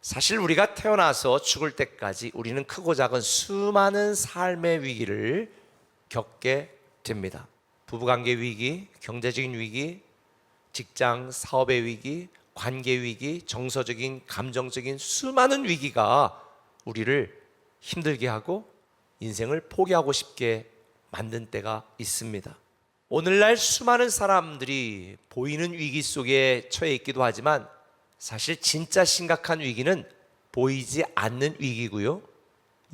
사실 우리가 태어나서 죽을 때까지 우리는 크고 작은 수많은 삶의 위기를 겪게 됩니다. 부부관계 위기, 경제적인 위기, 직장, 사업의 위기, 관계 위기, 정서적인, 감정적인 수많은 위기가 우리를 힘들게 하고 인생을 포기하고 싶게 만든 때가 있습니다. 오늘날 수많은 사람들이 보이는 위기 속에 처해 있기도 하지만 사실 진짜 심각한 위기는 보이지 않는 위기고요,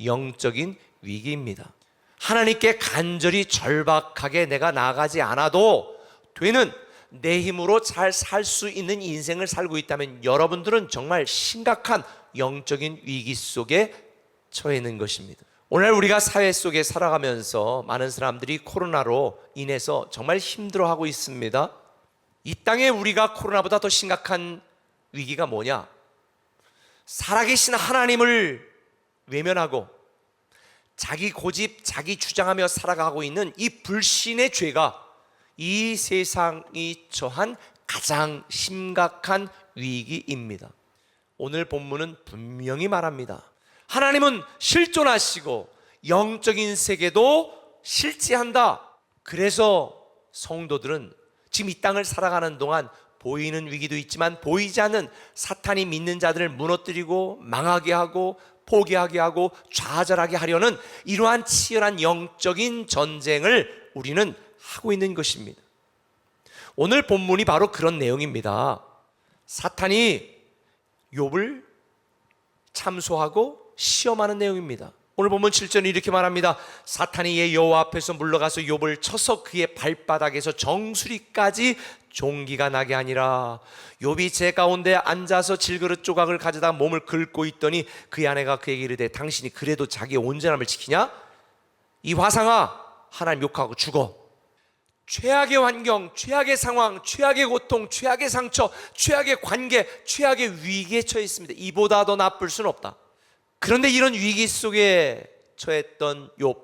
영적인 위기입니다. 하나님께 간절히 절박하게 내가 나아가지 않아도 되는, 내 힘으로 잘 살 수 있는 인생을 살고 있다면 여러분들은 정말 심각한 영적인 위기 속에 처해 있는 것입니다. 오늘 우리가 사회 속에 살아가면서 많은 사람들이 코로나로 인해서 정말 힘들어하고 있습니다. 이 땅에 우리가 코로나보다 더 심각한 위기가 뭐냐? 살아계신 하나님을 외면하고 자기 고집, 자기 주장하며 살아가고 있는 이 불신의 죄가 이 세상이 처한 가장 심각한 위기입니다. 오늘 본문은 분명히 말합니다. 하나님은 실존하시고 영적인 세계도 실지한다. 그래서 성도들은 지금 이 땅을 살아가는 동안 보이는 위기도 있지만 보이지 않는 사탄이 믿는 자들을 무너뜨리고 망하게 하고 포기하게 하고 좌절하게 하려는 이러한 치열한 영적인 전쟁을 우리는 하고 있는 것입니다. 오늘 본문이 바로 그런 내용입니다. 사탄이 욥을 참소하고 시험하는 내용입니다. 오늘 본문 7절은 이렇게 말합니다. 사탄이 예 여호와 앞에서 물러가서 욥을 쳐서 그의 발바닥에서 정수리까지 종기가 나게 하니라. 욥이 제 가운데 앉아서 질그릇 조각을 가져다 몸을 긁고 있더니 그의 아내가 그에게 이르되 당신이 그래도 자기의 온전함을 지키냐? 이 화상아, 하나님 욕하고 죽어. 최악의 환경, 최악의 상황, 최악의 고통, 최악의 상처, 최악의 관계, 최악의 위기에 처해 있습니다. 이보다 더 나쁠 수는 없다. 그런데 이런 위기 속에 처했던 욥,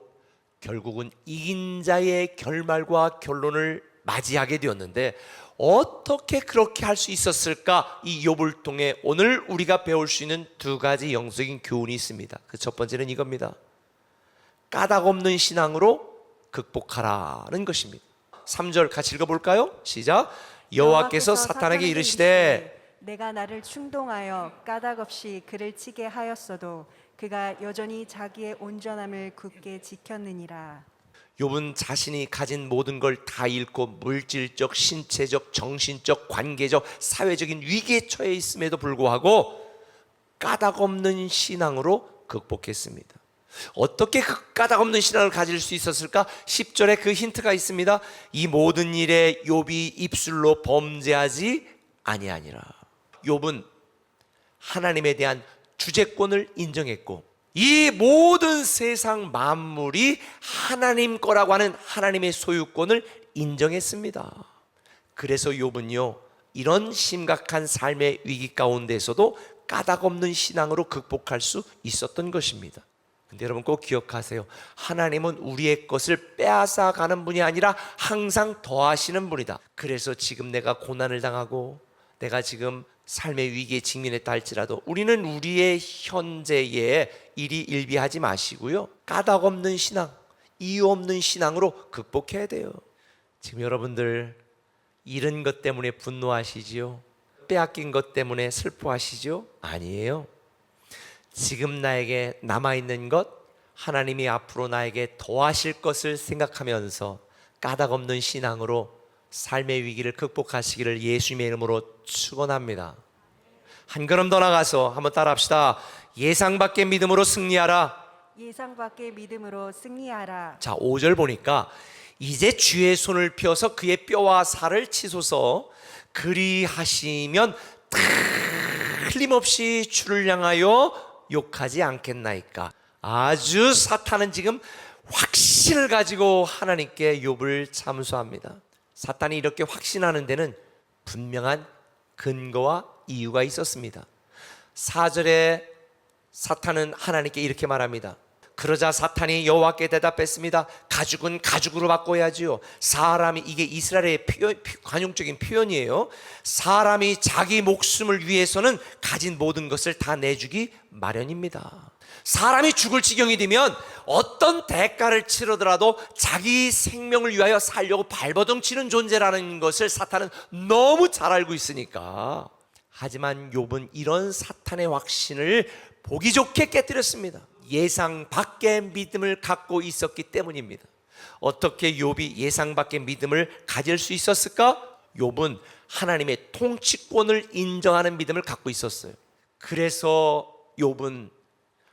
결국은 이긴 자의 결말과 결론을 맞이하게 되었는데 어떻게 그렇게 할 수 있었을까? 이 욥을 통해 오늘 우리가 배울 수 있는 두 가지 영적인 교훈이 있습니다. 그 첫 번째는 이겁니다. 까닭 없는 신앙으로 극복하라는 것입니다. 3절 같이 읽어볼까요? 시작. 여호와께서 사탄에게 이르시되 내가 나를 충동하여 까닭없이 그를 치게 하였어도 그가 여전히 자기의 온전함을 굳게 지켰느니라. 욥은 자신이 가진 모든 걸 다 잃고 물질적, 신체적, 정신적, 관계적, 사회적인 위기에 처해 있음에도 불구하고 까닭 없는 신앙으로 극복했습니다. 어떻게 그 까닭 없는 신앙을 가질 수 있었을까? 10절에 그 힌트가 있습니다. 이 모든 일에 욥이 입술로 범죄하지 아니하니라. 욥은 하나님에 대한 주재권을 인정했고 이 모든 세상 만물이 하나님 거라고 하는 하나님의 소유권을 인정했습니다. 그래서 욥은요, 이런 심각한 삶의 위기 가운데서도 까닭 없는 신앙으로 극복할 수 있었던 것입니다. 근데 여러분 꼭 기억하세요. 하나님은 우리의 것을 빼앗아 가는 분이 아니라 항상 더하시는 분이다. 그래서 지금 내가 고난을 당하고 내가 지금 삶의 위기에 직면했다 할지라도 우리는 우리의 현재의 일이 일비하지 마시고요, 까닭 없는 신앙, 이유 없는 신앙으로 극복해야 돼요. 지금 여러분들 잃은 것 때문에 분노하시지요? 빼앗긴 것 때문에 슬퍼하시죠? 아니에요. 지금 나에게 남아있는 것, 하나님이 앞으로 나에게 더하실 것을 생각하면서 까닭 없는 신앙으로 삶의 위기를 극복하시기를 예수님의 이름으로 축원합니다. 한 걸음 더 나가서 한번 따라합시다. 예상 밖의 믿음으로 승리하라. 예상 밖의 믿음으로 승리하라. 자, 5절 보니까 이제 주의 손을 펴서 그의 뼈와 살을 치소서. 그리하시면 틀림없이 주를 향하여 욕하지 않겠나이까. 아주 사탄은 지금 확신을 가지고 하나님께 욥을 참소합니다. 사탄이 이렇게 확신하는 데는 분명한 근거와 이유가 있었습니다. 4절에 사탄은 하나님께 이렇게 말합니다. 그러자 사탄이 여호와께 대답했습니다. 가죽은 가죽으로 바꿔야지요. 사람이, 이게 이스라엘의 관용적인 표현이에요. 사람이 자기 목숨을 위해서는 가진 모든 것을 다 내주기 마련입니다. 사람이 죽을 지경이 되면 어떤 대가를 치르더라도 자기 생명을 위하여 살려고 발버둥 치는 존재라는 것을 사탄은 너무 잘 알고 있으니까. 하지만 욥은 이런 사탄의 확신을 보기 좋게 깨뜨렸습니다. 예상 밖의 믿음을 갖고 있었기 때문입니다. 어떻게 욥이 예상 밖의 믿음을 가질 수 있었을까? 욥은 하나님의 통치권을 인정하는 믿음을 갖고 있었어요. 그래서 욥은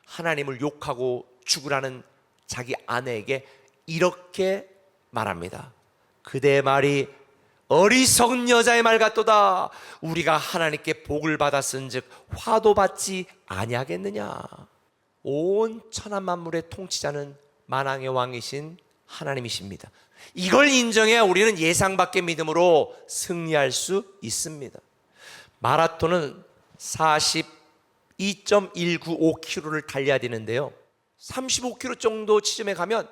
하나님을 욕하고 죽으라는 자기 아내에게 이렇게 말합니다. 그대의 말이 어리석은 여자의 말 같도다. 우리가 하나님께 복을 받았은즉 화도 받지 아니하겠느냐. 온 천한 만물의 통치자는 만왕의 왕이신 하나님이십니다. 이걸 인정해야 우리는 예상 밖의 믿음으로 승리할 수 있습니다. 마라톤은 42.195km를 달려야 되는데요, 35km 정도 지점에 가면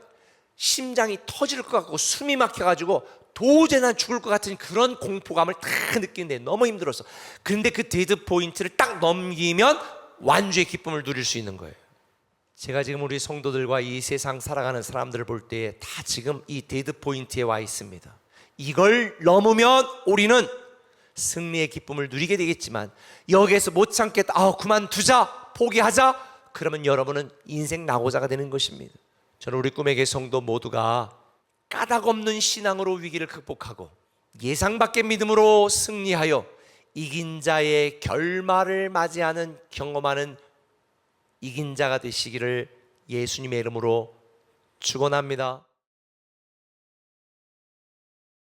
심장이 터질 것 같고 숨이 막혀가지고 도저히 난 죽을 것 같은 그런 공포감을 다 느끼는데 너무 힘들었어. 그런데 그 데드 포인트를 딱 넘기면 완주의 기쁨을 누릴 수 있는 거예요. 제가 지금 우리 성도들과 이 세상 살아가는 사람들을 볼 때 다 지금 이 데드 포인트에 와 있습니다. 이걸 넘으면 우리는 승리의 기쁨을 누리게 되겠지만, 여기에서 못 참겠다, 그만두자, 포기하자, 그러면 여러분은 인생 낙오자가 되는 것입니다. 저는 우리 꿈에게 성도 모두가 까닭없는 신앙으로 위기를 극복하고 예상 밖의 믿음으로 승리하여 이긴 자의 결말을 맞이하는, 경험하는 이긴 자가 되시기를 예수님의 이름으로 축원합니다.